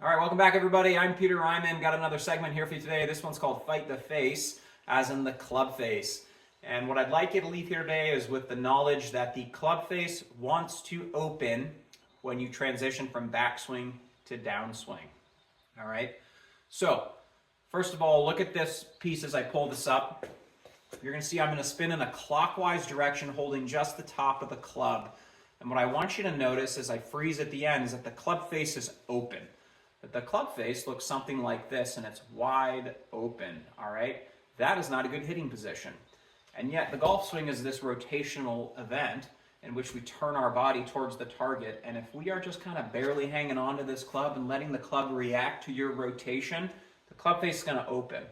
All right, welcome back, everybody. I'm Peter Ryman. Got another segment here for you today. This one's called Fight the Face, as in the club face. And what I'd like you to leave here today is with the knowledge that the club face wants to open when you transition from backswing to downswing. All right? So, first of all, look at this piece as I pull this up. You're going to see I'm going to spin in a clockwise direction, holding just the top of the club. And what I want you to notice as I freeze at the end is that the club face is open. That the club face looks something like this, and it's wide open, all right? That is not a good hitting position. And yet the golf swing is this rotational event in which we turn our body towards the target, and if we are just kind of barely hanging on to this club and letting the club react to your rotation, the club face is going to open.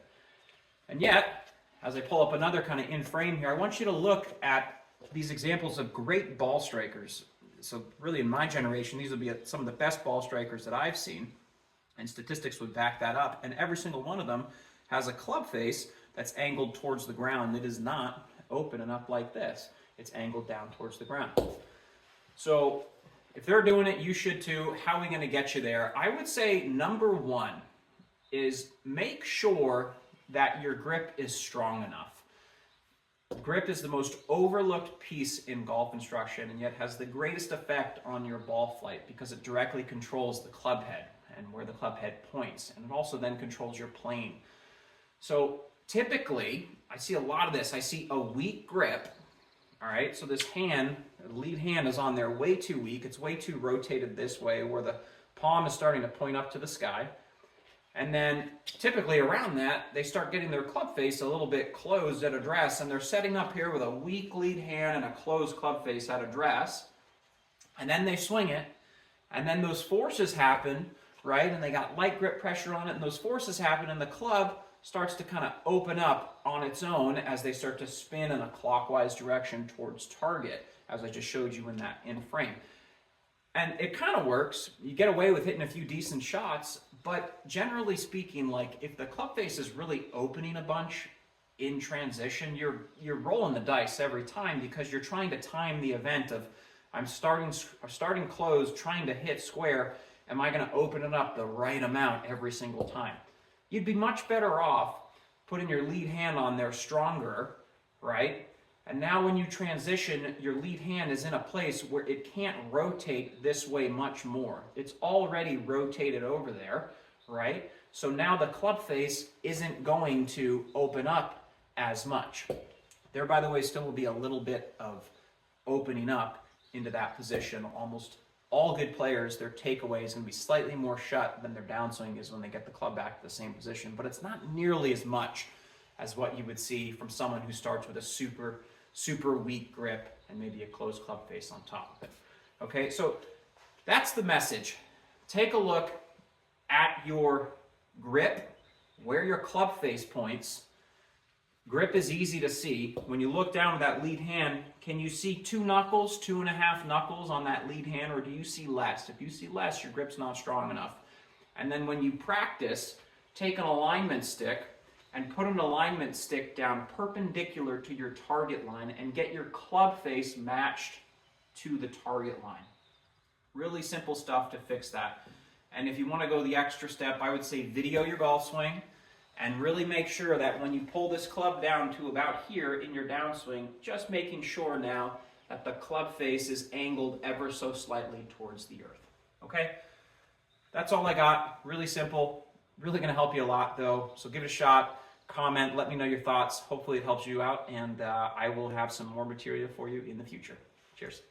And yet, as I pull up another kind of in frame here, I want you to look at these examples of great ball strikers. So really in my generation, these would be some of the best ball strikers that I've seen. And statistics would back that up. And every single one of them has a club face that's angled towards the ground. It is not open and up like this. It's angled down towards the ground. So if they're doing it, you should too. How are we going to get you there? I would say number one is make sure that your grip is strong enough. Grip is the most overlooked piece in golf instruction and yet has the greatest effect on your ball flight because it directly controls the club head and where the club head points, and it also then controls your plane. So typically, I see a lot of this. I see a weak grip, all right? So this hand, the lead hand is on there way too weak. It's way too rotated this way where the palm is starting to point up to the sky. And then typically around that, they start getting their club face a little bit closed at address, and they're setting up here with a weak lead hand and a closed club face at address. And then they swing it, and then those forces happen, right? And they got light grip pressure on it, and those forces happen, and the club starts to kind of open up on its own as they start to spin in a clockwise direction towards target, as I just showed you in that in frame. And it kind of works. You get away with hitting a few decent shots, but generally speaking, like if the club face is really opening a bunch in transition, you're rolling the dice every time because you're trying to time the event of I'm starting close, trying to hit square. Am I going to open it up the right amount every single time? You'd be much better off putting your lead hand on there stronger, right? And now when you transition, your lead hand is in a place where it can't rotate this way much more. It's already rotated over there, right? So now the club face isn't going to open up as much. There, by the way, still will be a little bit of opening up into that position. Almost all good players, their takeaway is going to be slightly more shut than their downswing is when they get the club back to the same position, but it's not nearly as much as what you would see from someone who starts with a super weak grip and maybe a closed club face on top of it. Okay, so that's the message. Take a look at your grip, where your club face points. Grip is easy to see. When you look down at that lead hand, can you see 2 knuckles, 2.5 knuckles on that lead hand, or do you see less? If you see less, your grip's not strong enough. And then when you practice, take an alignment stick and put an alignment stick down perpendicular to your target line and get your club face matched to the target line. Really simple stuff to fix that. And if you want to go the extra step, I would say video your golf swing and really make sure that when you pull this club down to about here in your downswing, just making sure now that the club face is angled ever so slightly towards the earth. Okay? That's all I got. Really simple. Really going to help you a lot though. So give it a shot. Comment. Let me know your thoughts. Hopefully it helps you out. And I will have some more material for you in the future. Cheers.